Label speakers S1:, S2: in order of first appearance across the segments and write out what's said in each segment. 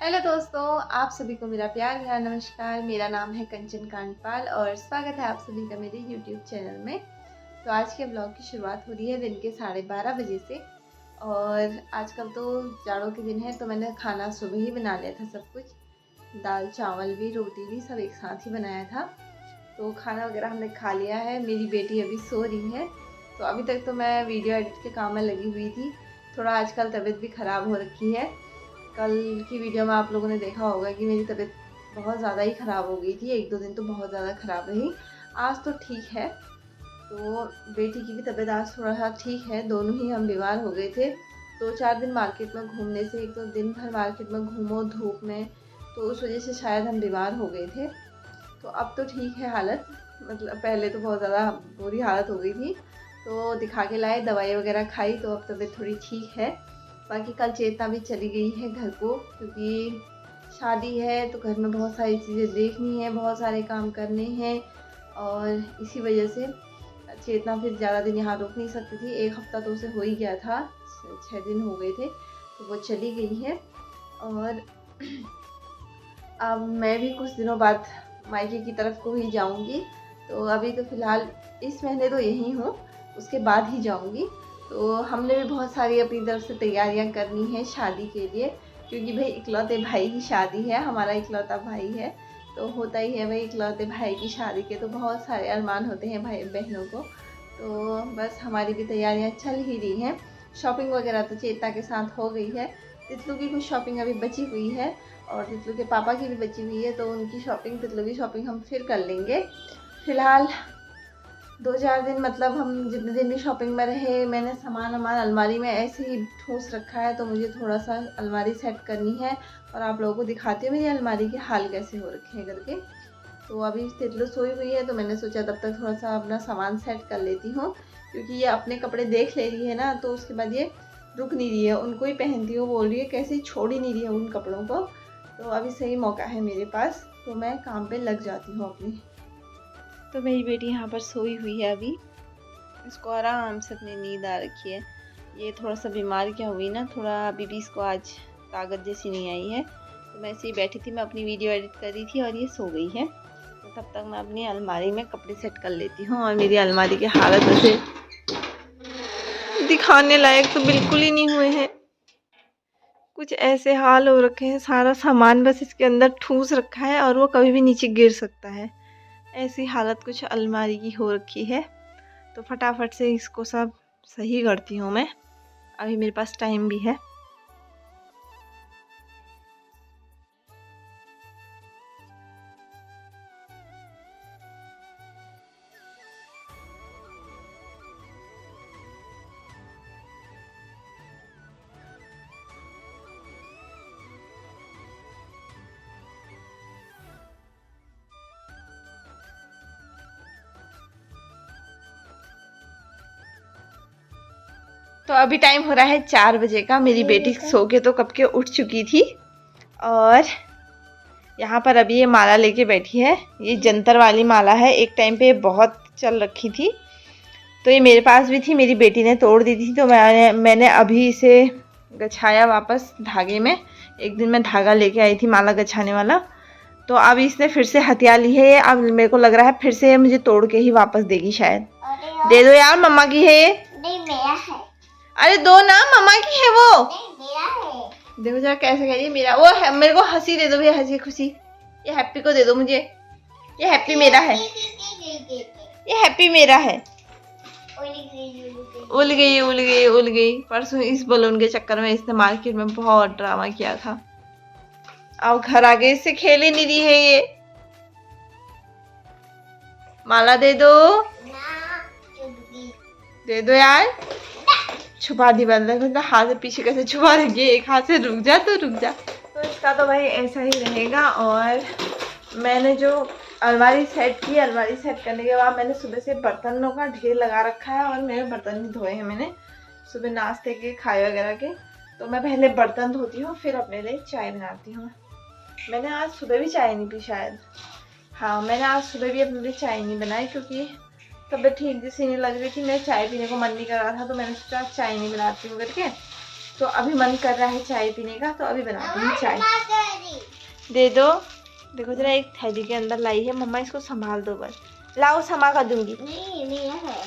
S1: Hello दोस्तों, आप सभी को मेरा प्यार भरा नमस्कार। मेरा नाम है कंचन कांडपाल और स्वागत है आप सभी का मेरे यूट्यूब चैनल में। तो आज के ब्लॉग की शुरुआत हो रही है दिन के 12:30 बजे से। और आजकल तो जाड़ों के दिन है तो मैंने खाना सुबह ही बना लिया था। सब कुछ, दाल चावल भी रोटी भी सब एक साथ ही बनाया था। तो खाना वगैरह हमने खा लिया है। मेरी बेटी अभी सो रही है। तो अभी तक तो मैं वीडियो एडिट के काम में लगी हुई थी। थोड़ा आजकल तबीयत भी ख़राब हो रखी है। कल की वीडियो में आप लोगों ने देखा होगा कि मेरी तबीयत बहुत ज़्यादा ही ख़राब हो गई थी। 1-2 दिन तो बहुत ज़्यादा ख़राब रही। आज तो ठीक है। तो बेटी की भी तबीयत आज थोड़ा सा ठीक है। दोनों ही हम बीमार हो गए थे 2-4 दिन मार्केट में घूमने से। एक तो दिन भर मार्केट में घूमो धूप में, तो उस वजह से शायद हम बीमार हो गए थे। तो अब तो ठीक है हालत। मतलब पहले तो बहुत ज़्यादा बुरी हालत हो गई थी। तो दिखा के लाए, दवाई वगैरह खाई तो अब तबीयत थोड़ी ठीक है। बाकी कल चेतना भी चली गई है घर को, क्योंकि शादी है तो घर में बहुत सारी चीज़ें देखनी है, बहुत सारे काम करने हैं। और इसी वजह से चेतना फिर ज़्यादा दिन यहाँ रुक नहीं सकती थी। 1 हफ्ता तो उसे हो ही गया था, 6 दिन हो गए थे। तो वो चली गई है। और अब मैं भी कुछ दिनों बाद मायके की तरफ को ही जाऊंगी। तो अभी तो फ़िलहाल इस महीने तो यहीं हूँ, उसके बाद ही जाऊंगी। तो हमने भी बहुत सारी अपनी तरफ से तैयारियां करनी है शादी के लिए, क्योंकि भाई इकलौते भाई की शादी है, हमारा इकलौता भाई है। तो होता ही है भाई, इकलौते भाई की शादी के तो बहुत सारे अरमान होते हैं भाई बहनों को। तो बस हमारी भी तैयारियां चल ही रही हैं। शॉपिंग वगैरह तो चेता के साथ हो गई है। तितलू की कुछ शॉपिंग अभी बची हुई है और तितलू के पापा की भी बची हुई है। तो उनकी शॉपिंग, तितलू की शॉपिंग हम फिर कर लेंगे। फ़िलहाल 2-4 दिन, मतलब हम जितने दिन भी शॉपिंग में रहे, मैंने सामान अलमारी में ऐसे ही ठूस रखा है। तो मुझे थोड़ा सा अलमारी सेट करनी है और आप लोगों को दिखाती हूँ मेरी अलमारी के हाल कैसे हो रखे हैं करके। तो अभी तितलू सोई हुई है तो मैंने सोचा तब तक थोड़ा सा अपना सामान सेट कर लेती हूँ, क्योंकि ये अपने कपड़े देख ले रही है ना, तो उसके बाद ये रुक नहीं रही है, उनको ही पहनती हूँ बोल रही है, कैसे छोड़ ही नहीं रही है उन कपड़ों को। तो अभी सही मौका है मेरे पास, तो मैं काम पे लग जाती हूँ अपनी। तो मेरी बेटी यहाँ पर सोई हुई है अभी। इसको आराम से अपनी नींद आ रखी है। ये थोड़ा सा बीमार क्या हुई ना, थोड़ा अभी भी इसको आज ताकत जैसी नहीं आई है। तो मैं ऐसे ही बैठी थी, मैं अपनी वीडियो एडिट कर रही थी और ये सो गई है। तो तब तक मैं अपनी अलमारी में कपड़े सेट कर लेती हूँ। और मेरी अलमारी की हालत वैसे दिखाने लायक तो बिल्कुल ही नहीं हुए हैं। कुछ ऐसे हाल हो रखे हैं, सारा सामान बस इसके अंदर ठूस रखा है और वो कभी भी नीचे गिर सकता है। ऐसी हालत कुछ अलमारी की हो रखी है। तो फटाफट से इसको सब सही करती हूँ मैं, अभी मेरे पास टाइम भी है। तो अभी टाइम हो रहा है 4 बजे का। मेरी बेटी सो के तो कब के उठ चुकी थी। और यहाँ पर अभी ये माला लेके बैठी है। ये जंतर वाली माला है, एक टाइम पे बहुत चल रखी थी। तो ये मेरे पास भी थी, मेरी बेटी ने तोड़ दी थी। तो मैंने अभी इसे गछाया वापस धागे में। एक दिन मैं धागा लेके आई थी माला गछाने वाला। तो अब इसने फिर से हथिया ली है। अब मेरे को लग रहा है फिर से मुझे तोड़ के ही वापस देगी शायद। दे दो यार, मम्मा की है।
S2: नहीं मेरा है।
S1: अरे दो ना, मम्मा की है वो।
S2: नहीं मेरा है।
S1: देखो जरा कैसे कह रही है मेरा। वो है, मेरे को हंसी दे दो भैया, हंसी खुशी। ये हैप्पी को दे दो मुझे। ये हैप्पी मेरा है, ये हैप्पी मेरा है। उल गई। परसों इस बलून के चक्कर में इसने मार्केट में बहुत ड्रामा किया था। अब घर आके इससे खेल ही नहीं रही है ये। माला दे दो, दे दो यार। छुपा दी बंद, देखो हाथ से पीछे कैसे छुपा रखी है। एक हाथ से रुक जा तो रुक जा। तो इसका तो भाई ऐसा ही रहेगा। और मैंने जो अलमारी सेट की, अलमारी सेट करने के बाद मैंने सुबह से बर्तनों का ढेर लगा रखा है। और मेरे बर्तन भी धोए हैं मैंने सुबह नाश्ते के, खाए वगैरह के। तो मैं पहले बर्तन धोती हूँ, फिर अपने लिए चाय बनाती हूँ। मैंने आज सुबह भी चाय नहीं पी शायद। हाँ, मैंने आज सुबह भी अपने लिए चाय नहीं बनाई, क्योंकि तबीयत ठीक जैसी नहीं लग रही थी। मैं चाय पीने को मन नहीं कर रहा था। तो मैंने सोचा चाय नहीं बनाती हूँ करके। तो अभी मन कर रहा है चाय पीने का, तो अभी बनाती हूँ चाय। दे दो। देखो जरा एक थैली के अंदर लाई है मम्मा, इसको संभाल दो बस। लाओ क्षमा कर दूंगी।
S2: नहीं मेरा है।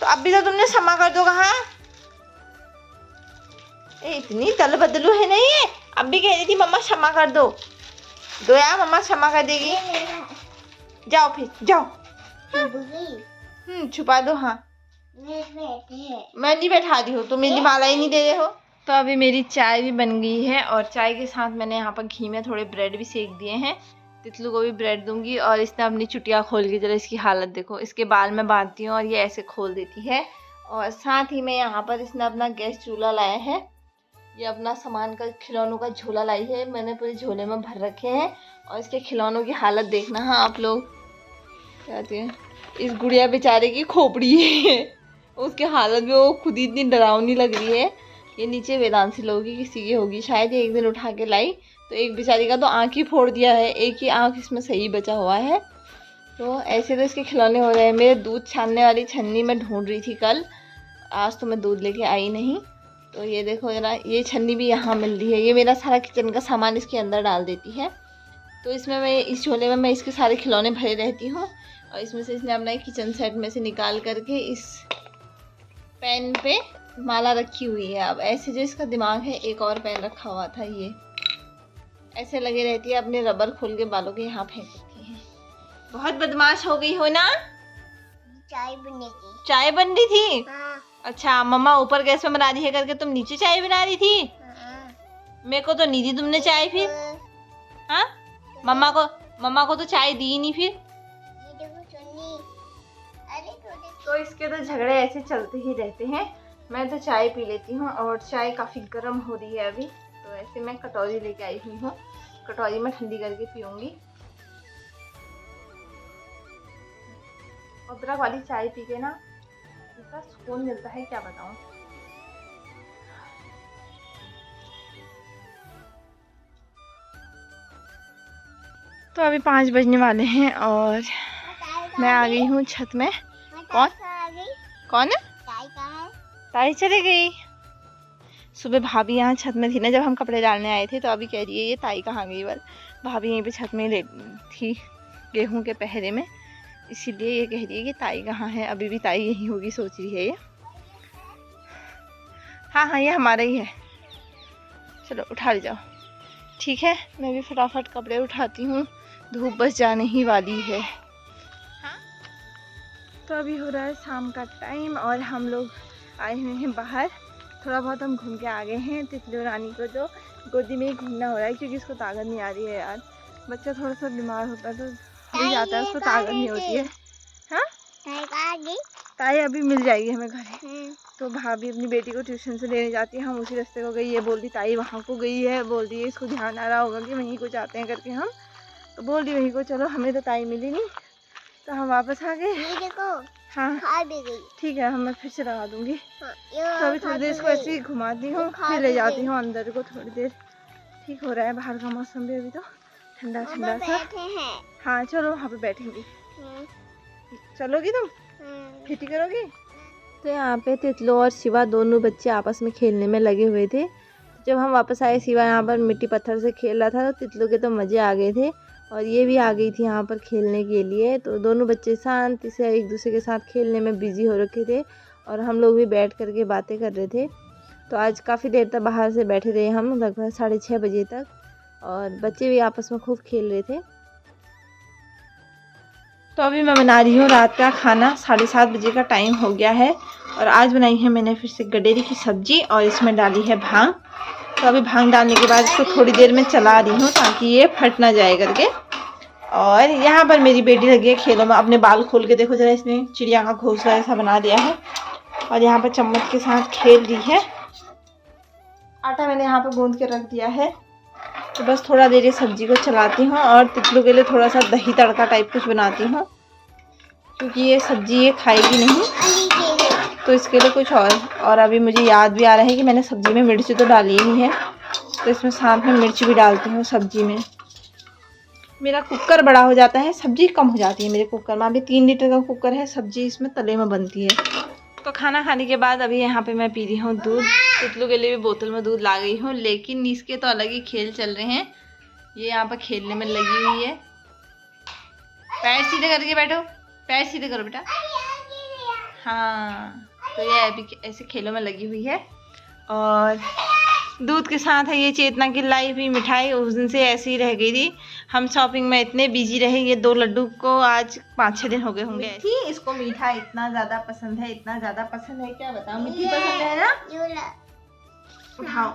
S1: तो अभी तो तुमने क्षमा कर दो कहा। इतनी दल बदलू है नहीं है। अब भी कह रही थी मम्मा क्षमा कर दो। दो यार, मम्मा क्षमा कर देगी।
S2: ये मेरा है।
S1: जाओ फिर जाओ।
S2: बुगी
S1: छुपा दो। हाँ
S2: बैठे हैं।
S1: मैं नहीं बैठा दी हूँ, तुम मेरी माला ही नहीं दे रहे हो। तो अभी मेरी चाय भी बन गई है और चाय के साथ मैंने यहाँ पर घी में थोड़े ब्रेड भी सेक दिए हैं। तितलू को भी ब्रेड दूंगी। और इसने अपनी चुटिया खोल के, जरा इसकी हालत देखो, इसके बाल में बांधती हूँ और ये ऐसे खोल देती है। और साथ ही में यहाँ पर इसने अपना गैस चूल्हा लाया है। ये अपना सामान का खिलौनों का झोला लाई है, मैंने पूरे झोले में भर रखे हैं। और इसके खिलौनों की हालत देखना। हाँ आप लोग कहते हैं इस गुड़िया बेचारे की खोपड़ी है, उसके हालत में वो खुद ही इतनी डरावनी लग रही है। ये नीचे वेदांशी लोगों की किसी की होगी शायद, एक दिन उठा के लाई तो एक बेचारी का तो आँख ही फोड़ दिया है, एक ही आँख इसमें सही बचा हुआ है। तो ऐसे तो इसके खिलौने हो रहे हैं। मेरे दूध छानने वाली छन्नी मैं ढूंढ रही थी कल, आज तो मैं दूध लेके आई नहीं। तो ये देखो जरा, ये छन्नी भी यहाँ मिल रही है। ये मेरा सारा किचन का सामान इसके अंदर डाल देती है। तो इसमें मैं, इस झोले में मैं इसके सारे खिलौने भरे रहती हूँ। और इसमें से इसने अपना किचन सेट में से निकाल करके इस पेन पे माला रखी हुई है। अब ऐसे जो इसका दिमाग है, एक और पेन रखा हुआ था, ये ऐसे लगे रहती है, अपने रबर खोल के बालों के यहाँ फेंक देती है। बहुत बदमाश हो गई हो ना।
S2: चाय बनेगी।
S1: चाय बन रही थी।
S2: हाँ।
S1: अच्छा, मम्मा ऊपर गैस में बना रही है करके तुम नीचे चाय बना रही थी।
S2: हाँ।
S1: मेरे को तो नहीं दी तुमने चाय फिर। हाँ, मम्मा को तो चाय दी ही नहीं फिर।
S2: ये देखो चुन्नी। अरे
S1: तो इसके तो झगड़े ऐसे चलते ही रहते हैं। मैं तो चाय पी लेती हूँ और चाय काफ़ी गर्म हो रही है अभी। तो ऐसे मैं कटोरी लेके आई हुई हूँ, कटोरी में ठंडी करके पीऊँगी। अदरक वाली चाय पी के ना इतना सुकून मिलता है, क्या बताऊँ। तो अभी 5 बजने वाले हैं और मैं आ गई हूँ छत में। कौन कौन है? ताई चली गई। सुबह भाभी यहाँ छत में थी ना, जब हम कपड़े डालने आए थे, तो अभी कह रही है ये ताई कहाँ गई। बल भाभी यहीं पे छत में थी गेहूं के पहरे में, इसीलिए ये कह रही है कि ताई कहाँ है। अभी भी ताई यहीं होगी सोच रही है ये। हाँ ये हमारा ही है। चलो उठा ले जाओ। ठीक है, मैं भी फटाफट कपड़े उठाती हूँ, धूप बस जाने ही वाली है। हाँ? तो अभी हो रहा है शाम का टाइम और हम लोग आए हुए हैं बाहर। थोड़ा बहुत हम घूम के आ गए हैं। तितली रानी को जो गोदी में ही घूमना हो रहा है, क्योंकि इसको ताकत नहीं आ रही है यार। बच्चा थोड़ा सा बीमार होता है तो हो जाता है, उसको ताकत नहीं होती है। हाँ, ताई अभी मिल जाएगी हमें घर। तो भाभी अपनी बेटी को ट्यूशन से लेने जाती है, हम उसी रास्ते को गई है। बोल रही ताई वहाँ को गई है, बोल रही है इसको ध्यान आ रहा होगा कि वहीं को जाते हैं करके हम। तो बोल रही वहीं को चलो, हमें तो ताई मिली नहीं तो हम वापस आ गए। हाँ खा भी गई। ठीक है, मैं फिर से लगा दूंगी। तो अभी थोड़ी देर इसको ऐसे ही घुमाती हूँ, फिर ले जाती हूँ अंदर को थोड़ी देर। ठीक हो रहा है बाहर का मौसम भी अभी तो ठंडा ठंडा सा। हाँ चलो वहाँ पे बैठेंगी। चलोगी तुम? खेती करोगी? तो यहाँ पे तितलो और शिवा दोनों बच्चे आपस में खेलने में लगे हुए थे। जब हम वापस आए, शिवा यहाँ पर मिट्टी पत्थर से खेल रहा था, तो तितलो के तो मज़े आ गए थे और ये भी आ गई थी यहाँ पर खेलने के लिए। तो दोनों बच्चे शांति से एक दूसरे के साथ खेलने में बिजी हो रखे थे और हम लोग भी बैठ कर के बातें कर रहे थे। तो आज काफ़ी देर तक बाहर से बैठे रहे हम, लगभग 6:30 बजे तक, और बच्चे भी आपस में खूब खेल रहे थे। तो अभी मैं बना रही हूँ रात का खाना। 7:30 बजे का टाइम हो गया है और आज बनाई है मैंने फिर से गडेरी की सब्जी और इसमें डाली है भांग। तो अभी भांग डालने के बाद इसको थोड़ी देर में चला रही हूँ ताकि ये फट ना जाए करके। और यहाँ पर मेरी बेटी लगी है खेलों में, अपने बाल खोल के देखो जरा, इसने चिड़िया का घोंसला ऐसा बना दिया है और यहाँ पर चम्मच के साथ खेल रही है। आटा मैंने यहाँ पर गूंद के रख दिया है। तो बस थोड़ा देर ये सब्जी को चलाती हूँ और तितलू के लिए थोड़ा सा दही तड़का टाइप कुछ बनाती हूँ, क्योंकि ये सब्जी ये खाएगी नहीं, तो इसके लिए कुछ और अभी मुझे याद भी आ रहा है कि मैंने सब्जी में मिर्च तो डाली ही है, तो इसमें साथ में मिर्च भी डालती हूँ सब्जी में। मेरा कुकर बड़ा हो जाता है, सब्जी कम हो जाती है मेरे कुकर में। अभी 3 लीटर का कुकर है, सब्जी इसमें तले में बनती है। तो खाना खाने के बाद अभी यहाँ पे मैं पी रही हूँ दूध। तितलू के लिए भी बोतल में दूध ला गई हूँ, लेकिन इसके तो अलग ही खेल चल रहे हैं। ये यहाँ पर खेलने में लगी हुई है। पैर सीधे करके बैठो, पैर सीधे करो बेटा। हाँ, तो ये अभी ऐसे खेलों में लगी हुई है। और दूध के साथ है ये चेतना की लाई हुई मिठाई, उस दिन से ऐसी ही रह गई थी। हम शॉपिंग में इतने बिजी रहे, ये 2 लड्डू को आज 5-6 दिन हो गए होंगे। ठीक, इसको मीठा इतना ज़्यादा पसंद है, इतना ज़्यादा पसंद है, क्या बताऊँ। मिट्टी पसंद है ना। उठाओ,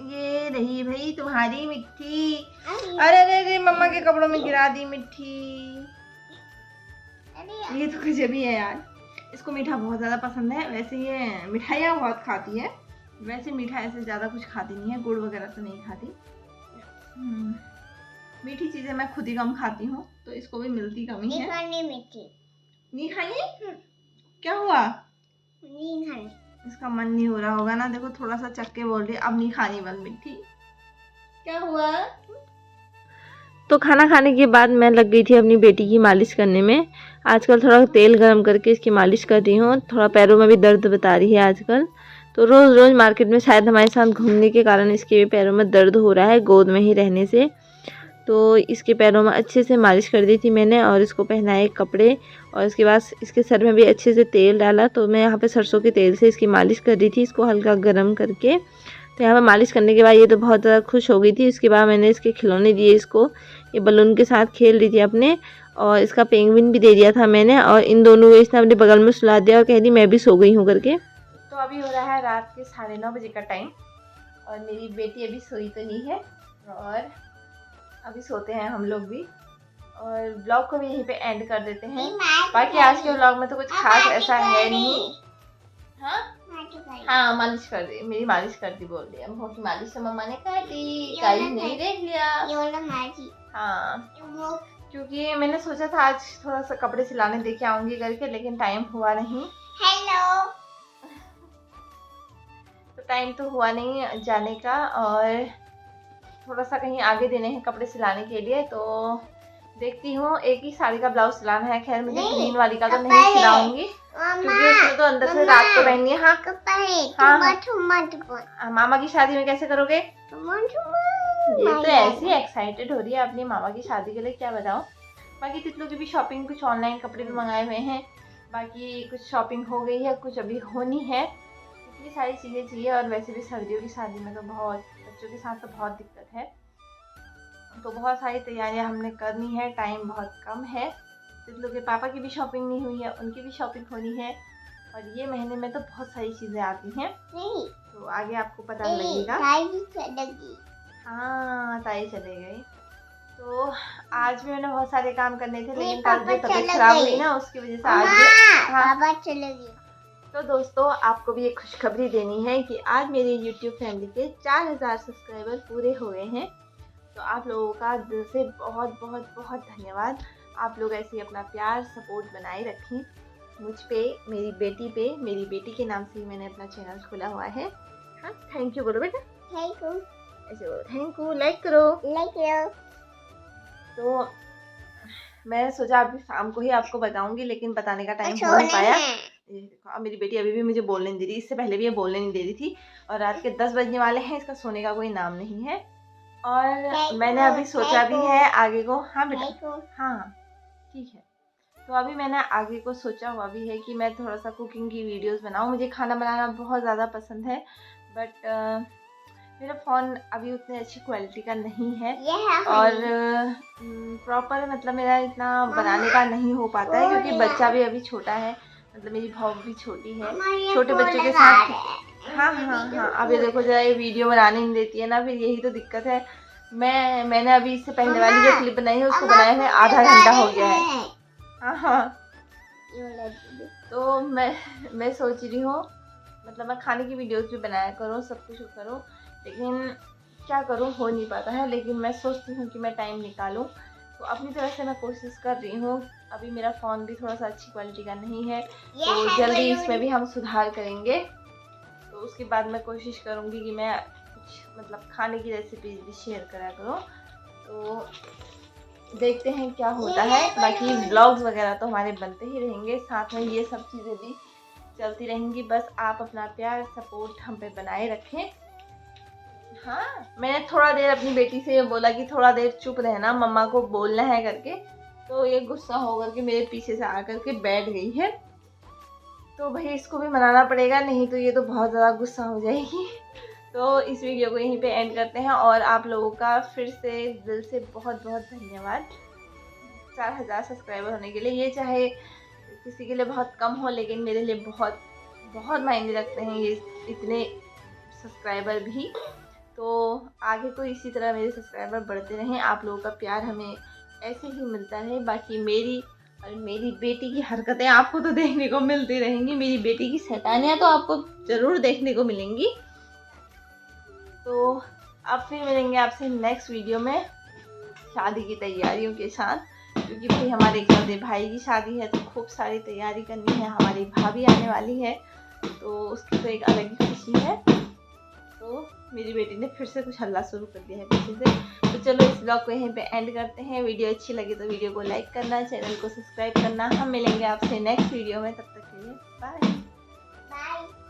S1: ये रही भाई तुम्हारी मिट्टी। अरे अरे अरे, मम्मा के कपड़ों में गिरा दी मिट्टी। ये तो कुछ भी है यार। इसको मीठा बहुत ज़्यादा पसंद है। वैसे ये मिठाइयाँ बहुत खाती है, वैसे मीठा ऐसे ज़्यादा कुछ खाती नहीं है, गुड़ वगैरह तो नहीं खाती। मीठी चीज़ें मैं खुद ही कम खाती हूँ, तो इसको भी मिलती कम ही है। नहीं खानी? क्या हुआ?
S2: नहीं खानी।
S1: इसका मन नहीं हो रहा होगा ना, देखो थोड़ा सा चख के बोल रही अब नहीं खानी बस मिठी। क्या हुआ? तो खाना खाने के बाद मैं लग गई थी अपनी बेटी की मालिश करने में। आजकल थोड़ा तेल गरम करके इसकी मालिश कर रही हूँ। थोड़ा पैरों में भी दर्द बता रही है आजकल, तो रोज़ रोज़ मार्केट में शायद हमारे साथ घूमने के कारण इसके पैरों में दर्द हो रहा है, गोद में ही रहने से। तो इसके पैरों में अच्छे से मालिश कर दी थी मैंने, और इसको पहनाए कपड़े, और इसके बाद इसके सर में भी अच्छे से तेल डाला। तो मैं यहाँ पे सरसों के तेल से इसकी मालिश कर रही थी, इसको हल्का गर्म करके। तो यहाँ पे मालिश करने के बाद ये तो बहुत ज़्यादा खुश हो गई थी। उसके बाद मैंने इसके खिलौने दिए इसको, ये बलून के साथ खेल रही थी अपने, और इसका पेंगुइन भी दे दिया था मैंने, और इन दोनों को इसने अपने बगल में सुला दिया और कह दी मैं भी सो गई हूँ करके। तो अभी हो रहा है रात के 9:30 बजे का टाइम, और मेरी बेटी अभी सोई तो नहीं है, और अभी सोते हैं हम लोग भी। और ब्लॉग को भी यहीं पे एंड कर देते हैं। बाकी आज के ब्लॉग में तो कुछ खास ऐसा है नहीं। हाँ, मालिश कर दी, मेरी मालिश कर दी बोल दिया। बहुत मालिश तो मम्मा ने कर दी, गाइस नहीं देख लिया। हाँ, क्योंकि मैंने सोचा था आज थोड़ा सा कपड़े सिलाने देके आऊंगी करके, लेकिन टाइम हुआ नहीं।
S2: हेलो,
S1: तो टाइम तो हुआ नहीं जाने का, और थोड़ा सा कहीं आगे देने हैं कपड़े सिलाने के लिए। तो देखती हूँ, एक ही साड़ी का ब्लाउज सिलाना है। खैर मुझे ग्रीन वाली का तो नहीं सिलाऊंगी, क्योंकि उसमें तो अंदर से रात को पहननी है। हाँ, मामा की शादी में कैसे करोगे? ये तो ऐसी एक्साइटेड हो रही है अपनी मामा की शादी के लिए, क्या बताऊँ। बाकी तितलों की भी शॉपिंग, कुछ ऑनलाइन कपड़े भी मंगाए हुए हैं, बाकी कुछ शॉपिंग हो गई है, कुछ अभी होनी है। इतनी सारी चीज़ें चाहिए, और वैसे भी सर्दियों की शादी में तो बहुत, बच्चों के साथ तो बहुत दिक्कत है। तो बहुत सारी तैयारियां हमने करनी है, टाइम बहुत कम है। तितलों के पापा की भी शॉपिंग नहीं हुई है, उनकी भी शॉपिंग होनी है, और ये महीने में तो बहुत सारी चीज़ें आती हैं। तो आगे आपको पता लगेगा। हाँ, ताई चले गई। तो आज भी मैंने बहुत सारे काम करने थे, लेकिन कल जो तबीयत खराब हुई ना, उसकी वजह से आज
S2: पापा चले गए।
S1: तो दोस्तों, आपको भी एक खुशखबरी देनी है कि आज मेरे YouTube फैमिली के 4000 सब्सक्राइबर पूरे हो गए हैं। तो आप लोगों का दिल से बहुत बहुत बहुत धन्यवाद। आप लोग ऐसे ही अपना प्यार सपोर्ट बनाए रखें मुझ पे, मेरी बेटी पे। मेरी बेटी के नाम से ही मैंने अपना चैनल खोला हुआ है। हाँ, थैंक यू बोलो बेटा।
S2: Thank you.
S1: ऐसे बोलो, थैंक यू, लाइक करो। तो मैं सोचा अभी शाम को ही आपको बताऊंगी, लेकिन बताने का टाइम हो नहीं पाया। अब मेरी बेटी अभी भी मुझे बोलने नहीं दे रही, इससे पहले भी ये बोलने नहीं दे रही थी, और रात के 10 बजने वाले हैं, इसका सोने का कोई नाम नहीं है। और मैंने अभी सोचा भी है आगे को। हाँ बेटा, हाँ ठीक है। तो अभी मैंने आगे को सोचा हुआ भी है कि मैं थोड़ा सा कुकिंग की वीडियोस बनाऊं। मुझे खाना बनाना बहुत ज़्यादा पसंद है, बट मेरा फ़ोन अभी उतने अच्छी क्वालिटी का नहीं है, और प्रॉपर मतलब मेरा इतना बनाने का नहीं हो पाता है, क्योंकि बच्चा भी अभी छोटा है, मतलब मेरी भाव भी छोटी है। छोटे बच्चों के साथ हाँ, अभी देखो जरा ये वीडियो बनाने नहीं देती है ना, फिर यही तो दिक्कत है। मैंने अभी इससे पहले वाली जो क्लिप बनाई है, उसको बनाए हुए आधा घंटा हो गया है। हाँ, तो मैं सोच रही हूँ, मतलब मैं खाने की वीडियोस भी बनाया करूँ, सब कुछ करूँ, लेकिन क्या करूँ, हो नहीं पाता है। लेकिन मैं सोचती हूँ कि मैं टाइम निकालूँ, तो अपनी तरफ से मैं कोशिश कर रही हूँ। अभी मेरा फ़ोन भी थोड़ा सा अच्छी क्वालिटी का नहीं है, तो जल्दी इसमें भी हम सुधार करेंगे। तो उसके बाद मैं कोशिश करूँगी कि मैं कुछ मतलब खाने की रेसिपीज भी शेयर करा करूँ। तो देखते हैं क्या होता है। बाकी ब्लॉग्स वगैरह तो हमारे बनते ही रहेंगे, साथ में ये सब चीज़ें भी चलती रहेंगी। बस आप अपना प्यार सपोर्ट हम पे बनाए रखें। हाँ, मैंने थोड़ा देर अपनी बेटी से ये बोला कि थोड़ा देर चुप रहना, मम्मा को बोलना है करके, तो ये गुस्सा होकर के मेरे पीछे से आकर के बैठ गई है। तो भाई इसको भी मनाना पड़ेगा, नहीं तो ये तो बहुत ज़्यादा गुस्सा हो जाएगी। तो इस वीडियो को यहीं पे एंड करते हैं और आप लोगों का फिर से दिल से बहुत बहुत धन्यवाद 4000 सब्सक्राइबर होने के लिए। ये चाहे किसी के लिए बहुत कम हो, लेकिन मेरे लिए बहुत बहुत मायने रखते हैं ये इतने सब्सक्राइबर भी। तो आगे तो इसी तरह मेरे सब्सक्राइबर बढ़ते रहें, आप लोगों का प्यार हमें ऐसे ही मिलता रहे। बाकी मेरी और मेरी बेटी की हरकतें आपको तो देखने को मिलती रहेंगी, मेरी बेटी की शैतानियाँ तो आपको ज़रूर देखने को मिलेंगी। तो अब फिर मिलेंगे आपसे नेक्स्ट वीडियो में शादी की तैयारियों के साथ, क्योंकि भाई हमारे इकलौते भाई की शादी है तो खूब सारी तैयारी करनी है। हमारी भाभी आने वाली है तो उसकी तो एक अलग ही खुशी है। तो मेरी बेटी ने फिर से कुछ हल्ला शुरू कर दिया है पीछे से। तो चलो इस ब्लॉग को यहीं पे एंड करते हैं। वीडियो अच्छी लगी तो वीडियो को लाइक करना, चैनल को सब्सक्राइब करना। हम मिलेंगे आपसे नेक्स्ट वीडियो में, तब तक के लिए बाय।